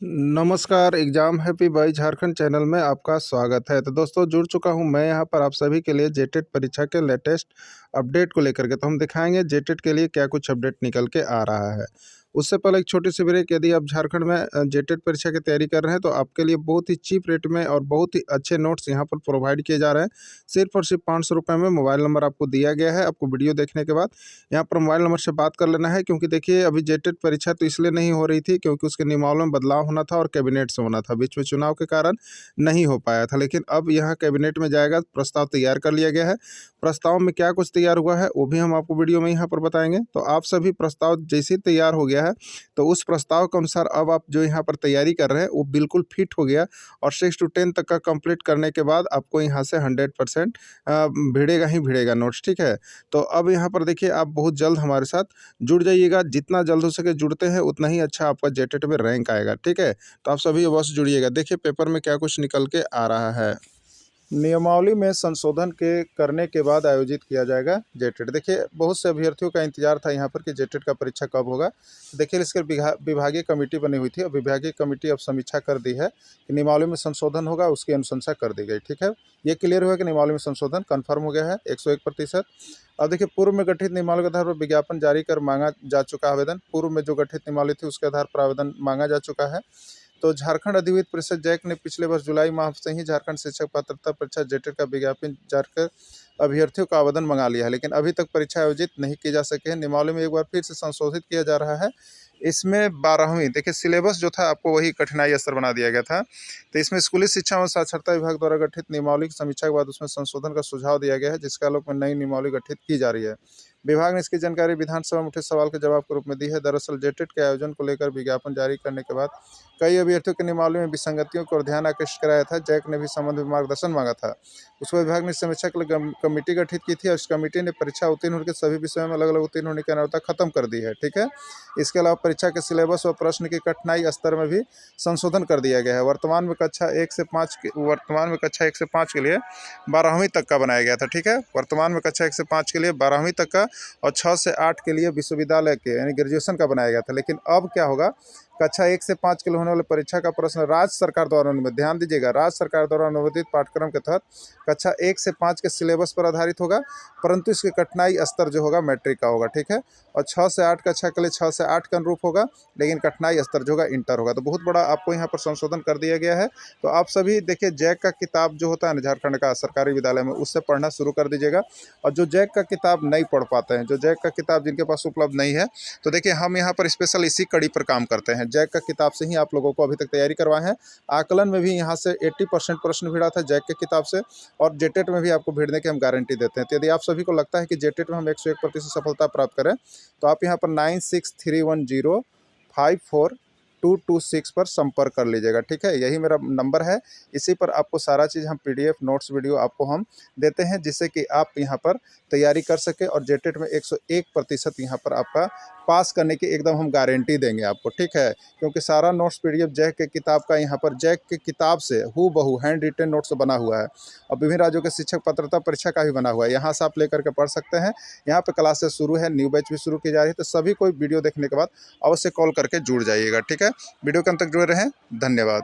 नमस्कार, exam happy by Jharkhand channel में आपका स्वागत है। तो दोस्तों जुड़ चुका हूं मैं यहाँ पर आप सभी के लिए जेटेट परीक्षा के लेटेस्ट अपडेट को लेकर के। तो हम दिखाएंगे जेटेट के लिए क्या कुछ अपडेट निकल के आ रहा है। उससे पहले एक छोटी सी ब्रेक, यदि आप झारखंड में जेटेट परीक्षा की तैयारी कर रहे हैं तो आपके लिए बहुत ही चीप रेट में और बहुत ही अच्छे नोट्स यहाँ पर प्रोवाइड किए जा रहे हैं। सिर्फ और सिर्फ 500 रुपये में मोबाइल नंबर आपको दिया गया है। आपको वीडियो देखने के बाद यहाँ पर मोबाइल नंबर से बात कर लेना है, क्योंकि देखिए अभी जेटेट परीक्षा तो इसलिए नहीं हो रही थी क्योंकि उसके नियमावली में बदलाव होना था और कैबिनेट से होना था। बीच में चुनाव के कारण नहीं हो पाया था, लेकिन अब यहाँ कैबिनेट में जाएगा, प्रस्ताव तैयार कर लिया गया है। प्रस्ताव में क्या कुछ तैयार हुआ है वो भी हम आपको वीडियो में यहाँ पर बताएंगे। तो आप सभी प्रस्ताव जैसे ही तैयार हो गया है तो उस प्रस्ताव के अनुसार अब आप जो यहाँ पर तैयारी कर रहे हैं वो बिल्कुल फिट हो गया, और 6 to 10 तक का कंप्लीट करने के बाद आपको यहाँ से 100% भिड़ेगा ही भिड़ेगा नोट्स। ठीक है, तो अब यहाँ पर देखिए आप बहुत जल्द हमारे साथ जुड़ जाइएगा। जितना जल्द हो सके जुड़ते हैं उतना ही अच्छा आपका जेटेट में रैंक आएगा। ठीक है, तो आप सभी अवश्य जुड़िएगा। देखिए पेपर में क्या कुछ निकल के आ रहा है। नियमावली में संशोधन के करने के बाद आयोजित किया जाएगा जेटेट। देखिए बहुत से अभ्यर्थियों का इंतजार था यहाँ पर कि जेटेट का परीक्षा कब होगा। देखिए इसके विभागीय कमेटी बनी हुई थी, और विभागीय कमेटी अब समीक्षा कर दी है कि नियमावली में संशोधन होगा, उसकी अनुशंसा कर दी गई। ठीक है, ये क्लियर हुआ कि नियमावली में संशोधन कन्फर्म हो गया है 101%। अब देखिए पूर्व में गठित नियमावली के आधार पर विज्ञापन जारी कर मांगा जा चुका आवेदन। पूर्व में जो गठित नियमावली थी उसके आधार पर आवेदन मांगा जा चुका है। तो झारखंड अधिविद्य परिषद जैक ने पिछले वर्ष जुलाई माह से ही झारखंड शिक्षक पात्रता परीक्षा जेटेट का विज्ञापन जारी कर अभ्यर्थियों का आवेदन मंगा लिया है, लेकिन अभी तक परीक्षा आयोजित नहीं की जा सके हैं। नियमावली में एक बार फिर से संशोधित किया जा रहा है। इसमें 12वीं देखिए सिलेबस जो था आपको वही कठिनाई स्तर बना दिया गया था। तो इसमें स्कूली शिक्षा एवं साक्षरता विभाग द्वारा गठित नियमावली की समीक्षा के बाद उसमें संशोधन का सुझाव दिया गया है, जिसके आलोक में नई नियमावली गठित की जा रही है। विभाग ने इसकी जानकारी विधानसभा में उठे सवाल के जवाब के रूप में दी है। दरअसल जेटेट के आयोजन को लेकर विज्ञापन जारी करने के बाद कई अभ्यर्थियों के नियमावली में विसंगतियों को ध्यान आकर्षित कराया था। जैक ने भी संबंध में मार्गदर्शन मांगा था। उस पर विभाग ने समीक्षा के लिए कमेटी गठित की थी, और इस कमेटी ने परीक्षा उत्तीर्ण होने के सभी विषयों में अलग अलग उत्तीर्ण होने की अनिवार्यता खत्म कर दी है। ठीक है, इसके अलावा परीक्षा के सिलेबस और प्रश्न की कठिनाई स्तर में भी संशोधन कर दिया गया है। वर्तमान में कक्षा 1 से 5 के लिए 12वीं तक का बनाया गया था। ठीक है, वर्तमान में कक्षा 1 से 5 के लिए 12वीं तक का और 6 से 8 के लिए विश्वविद्यालय के यानी ग्रेजुएशन का बनाया गया था। लेकिन अब क्या होगा, कक्षा 1 से 5 के लिए होने वाले परीक्षा का प्रश्न राज्य सरकार द्वारा अनुमोदित, ध्यान दीजिएगा, राज्य सरकार द्वारा अनुमोदित पाठ्यक्रम के तहत कक्षा 1 से 5 के सिलेबस पर आधारित होगा, परंतु इसकी कठिनाई स्तर जो होगा मैट्रिक का होगा। ठीक है, और 6 से 8 कक्षा के लिए 6 से 8 के अनुरूप होगा, लेकिन कठिनाई स्तर जो होगा इंटर होगा। तो बहुत बड़ा आपको यहाँ पर संशोधन कर दिया गया है। तो आप सभी देखिए जैक का किताब जो होता है ना झारखंड का सरकारी विद्यालय में, उससे पढ़ना शुरू कर दीजिएगा। और जो जैक का किताब नहीं पढ़ पाते हैं, जो जैक का किताब जिनके पास उपलब्ध नहीं है, तो देखिए हम यहाँ पर स्पेशल इसी कड़ी पर काम करते हैं। जैक का किताब से ही आप लोगों को अभी तक तैयारी करवाए हैं। आकलन में भी यहाँ से 80% प्रश्न भिड़ा था जैक के किताब से, और जेटेट में भी आपको भिड़ने की हम गारंटी देते हैं। तो यदि आप सभी को लगता है कि जेटेट में हम 101% सफलता प्राप्त करें, तो आप यहाँ पर 9631054226 पर संपर्क कर लीजिएगा। ठीक है, यही मेरा नंबर है। इसी पर आपको सारा चीज़ हम PDF नोट्स वीडियो आपको हम देते हैं, जिससे कि आप यहाँ पर तैयारी कर सके और जेटेट में 101% यहाँ पर आपका पास करने की एकदम हम गारंटी देंगे आपको। ठीक है, क्योंकि सारा नोट्स PDF जैक के किताब का यहाँ पर जैक के किताब से हूबहू हैंड रिटेन नोट्स बना हुआ है, और विभिन्न राज्यों के शिक्षक पात्रता परीक्षा का भी बना हुआ है। यहाँ से आप लेकर के पढ़ सकते हैं। यहाँ पर क्लासेस शुरू है, न्यू बैच भी शुरू की जा रही है। तो सभी कोई वीडियो देखने के बाद अवश्य कॉल करके जुड़ जाइएगा। ठीक है, वीडियो के अंत तक जुड़े रहें। धन्यवाद।